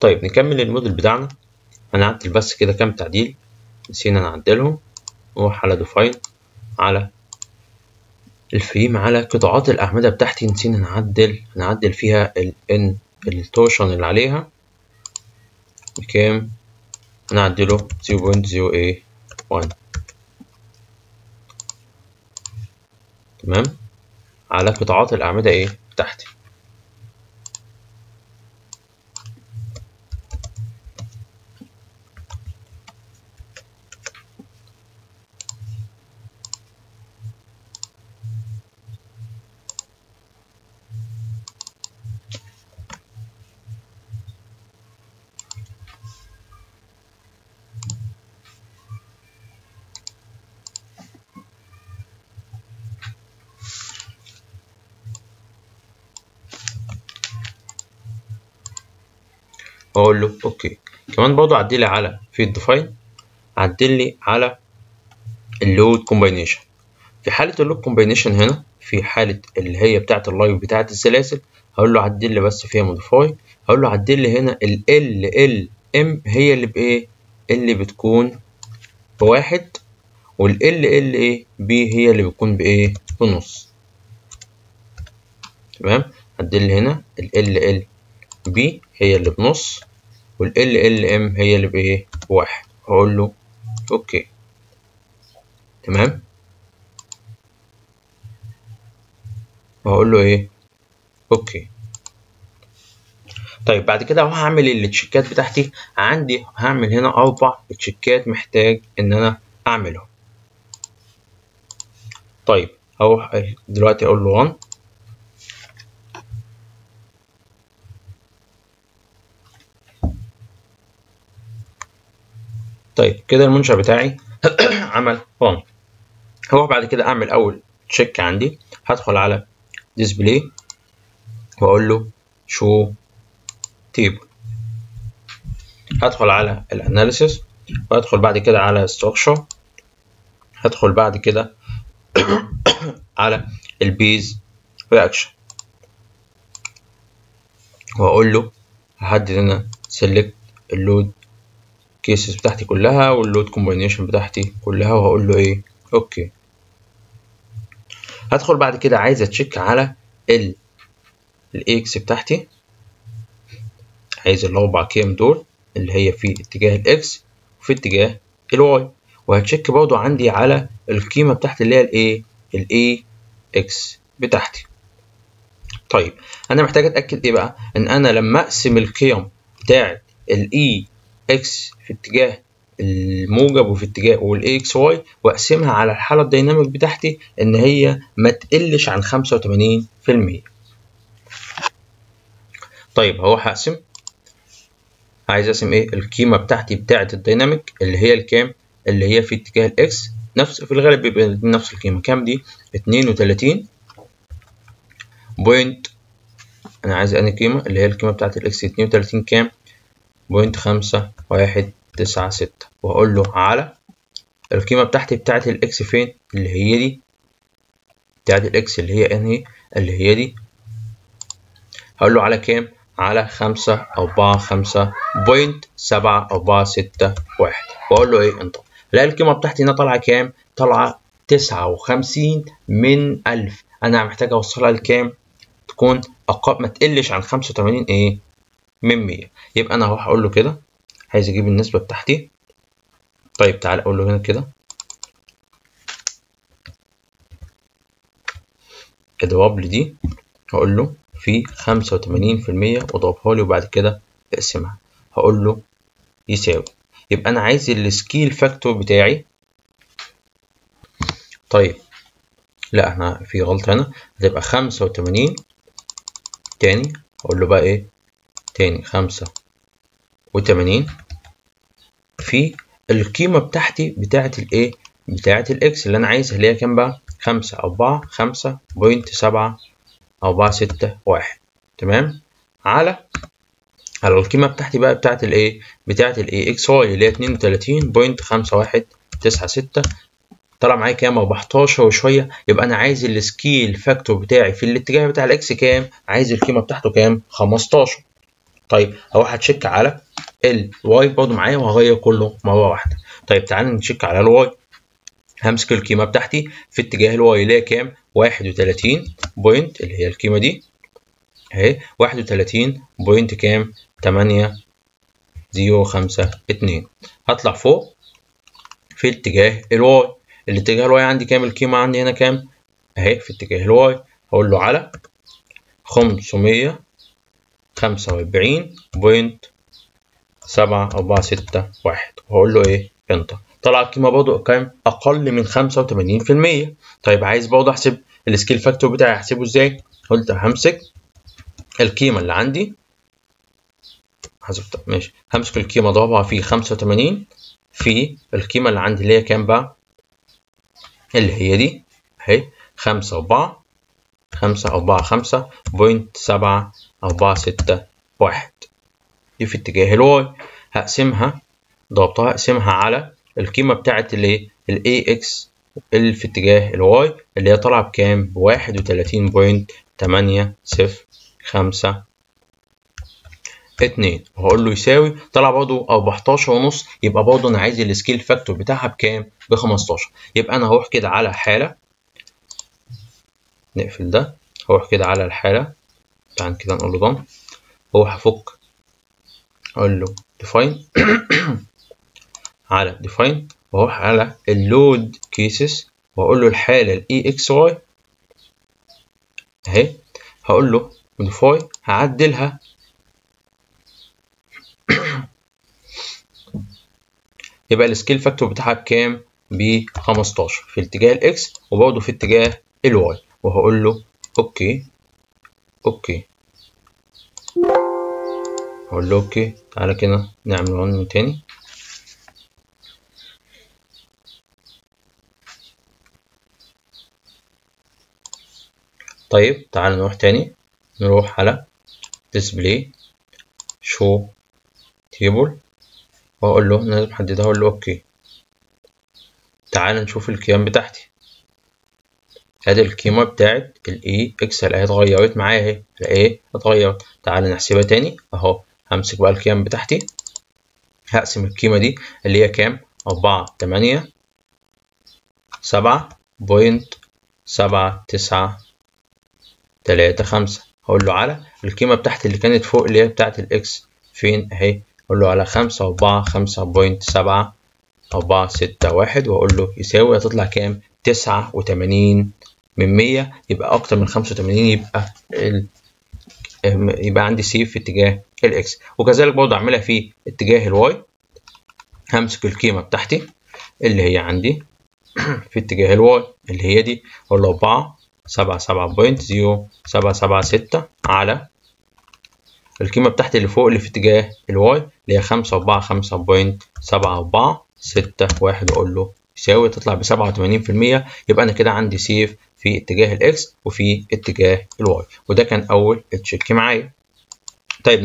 طيب نكمل الموديل بتاعنا. هنعدل بس كده كام تعديل نسينا نعدلهم. نروح على ديفاين، على الفريم، على قطاعات الأعمدة بتاعتي نسينا نعدل فيها ال التورشن اللي عليها بكام، نعدله 0.081. تمام، على قطاعات الأعمدة بتاعتي. واقول له اوكي. كمان برضه عدلي على في الديفاين، عدلي على اللود كومباينيشن. في حالة اللود كومباينيشن هنا، في حالة اللي هي بتاعة اللايف بتاعة السلاسل، هقول له عدل لي بس فيها موديفاي. هقول له عدل لي هنا ال ام هي اللي بايه؟ اللي بتكون بواحد، وال بي هي اللي بتكون بايه؟ بنص. تمام، عدل لي هنا ال بي هي اللي بنص، وال ام هي اللي بايه؟ بواحد. هقول له اوكي. تمام، وهقول له اوكي. طيب بعد كده هعمل التشيكات بتاعتي. عندي هعمل هنا 4 تشيكات محتاج ان انا اعملهم. طيب هروح دلوقتي اقول له 1. طيب كده المنشأ بتاعي عمل 1. هروح بعد كده اعمل اول تشيك عندي. هدخل على ديسبلاي واقول له شو تيبل. هدخل على الاناليسيس، وهدخل بعد كده على ستراكشر. هدخل بعد كده على البيز رياكشن، واقول له هحدد هنا سيلكت اللود كيسز بتاعتي كلها واللود كومباينيشن بتاعتي كلها، وهقول له اوكي. هدخل بعد كده عايز اتشيك على الاكس بتاعتي، عايز الاربع قيم دول اللي هي في اتجاه الاكس وفي اتجاه الواي. وهتشيك برضو عندي على القيمه بتاعتي اللي هي الاي اكس بتاعتي. طيب انا محتاج اتاكد بقى ان انا لما اقسم القيم بتاعه الاي اكس في اتجاه الموجب وفي اتجاه والاي اكس واي، واقسمها على الحاله الديناميك بتاعتي ان هي ما تقلش عن 85%. طيب هروح اقسم، عايز اقسم القيمه بتاعتي بتاعه الديناميك اللي هي الكام، اللي هي في اتجاه الاكس، نفس في الغالب بيبقى نفس القيمه كام دي 32 بوينت. انا عايز قيمه اللي هي القيمه بتاعه الاكس 32 كام بوينت 5196، وهقول له على القيمه بتاعتي بتاعه الاكس فين، اللي هي دي بتاعه الاكس اللي هي اللي هي دي. هقول له على كام، على 545.7461، واقول له انتر. الاقي القيمه بتاعتي هنا طالعه كام، طالعه 59 من 1000. انا محتاج اوصلها لكام، تكون اقل ما تقلش عن 85 من 100. يبقى انا هروح اقول له كده عايز اجيب النسبه بتاعتي. طيب تعال اقول له هنا كده اضرب لي دي، هقول له في 85% واضربها لي وبعد كده اقسمها، هقول له يساوي. يبقى انا عايز السكيل فاكتور بتاعي. طيب لا انا في غلطه هنا، هتبقى 85 تاني. اقول له بقى تاني 85 في القيمه بتاعتي بتاعه بتاعه الاكس اللي انا عايزها اللي هي كام بقى 545.7461. تمام، على القيمه بتاعتي بقى بتاعه بتاعه اكس واي اللي هي 32.5196. طلع معايا كام 14 وشويه. يبقى انا عايز السكيل فاكتور بتاعي في الاتجاه بتاع الاكس كام، عايز القيمه بتاعته كام 15. طيب هروح اتشيك على الواي برضه معايا وهغير كله مره واحده. طيب تعالى نتشيك على الواي. همسك القيمه بتاعتي في اتجاه الواي اللي هي كام؟ 31 بوينت، اللي هي القيمه دي اهي، 31 بوينت كام؟ 8052. هطلع فوق في اتجاه الواي. الاتجاه الواي عندي كام؟ القيمه عندي هنا كام؟ اهي في اتجاه الواي. هقول له على 545.7461 وهقول له ايه؟ انتر. طلع القيمه برضه كام؟ اقل من 85%. طيب عايز برضه احسب السكيل فاكتور بتاعي، احسبه ازاي؟ قلت همسك القيمه اللي عندي، حسبتها ماشي، همسك القيمه اضربها في 85 في القيمه اللي عندي اللي هي كام بقى؟ اللي هي دي اهي 545.7461 دي في اتجاه الواي. هقسمها، ضربتها اقسمها على القيمه بتاعت الايه؟ الاي اكس اللي في اتجاه الواي اللي هي طالعه بكام؟ ب 31.805 وهقول له يساوي، طلع برضه 14.5. يبقى برضه انا عايز السكيل فاكتور بتاعها بكام؟ ب 15. يبقى انا هروح كده على حاله، نقفل ده، هروح كده على الحاله، تعال كده نقول له ضم، هروح افك، اقول له ديفاين على ديفاين، واروح على اللود كيسز واقول له الحاله الاي اكس واي اهي، هقول له موديفاي، هعدلها يبقى السكيل فاكتور بتاعها بكام؟ ب 15 في اتجاه الاكس وبرضه في اتجاه الواي، وهقول له اوكي اوكي، هقول له اوكي. تعالى كده نعمل رن تاني. طيب تعالى نروح تاني، نروح على display show table واقول له لازم احددها، اقول له اوكي. تعالى نشوف القيم بتاعتي. ادي القيمه بتاعت الاي اكس اهي اتغيرت معايا اهي، الايه اتغيرت. تعالى نحسبها تاني اهو. همسك بقى القيم بتاعتي، هقسم القيمه دي اللي هي كام؟ 487.7935. هقول له على القيمه بتاعتي اللي كانت فوق اللي هي بتاعت الاكس فين اهي، اقول له على 545.7461 واقول له يساوي، هتطلع كام؟ 89%. يبقى اكتر من 85 يبقى عندي سيف في اتجاه الاكس. وكذلك برضه اعملها في اتجاه الواي. همسك القيمه بتاعتي اللي هي عندي في اتجاه الواي اللي هي دي، اقول له 477.0776 على القيمه بتاعتي اللي فوق اللي في اتجاه الواي اللي هي 545.7461 واقول له يساوي، تطلع ب 87%. يبقى انا كده عندي سيف في اتجاه الاكس وفي اتجاه الواي، وده كان اول تشيك معايا. طيب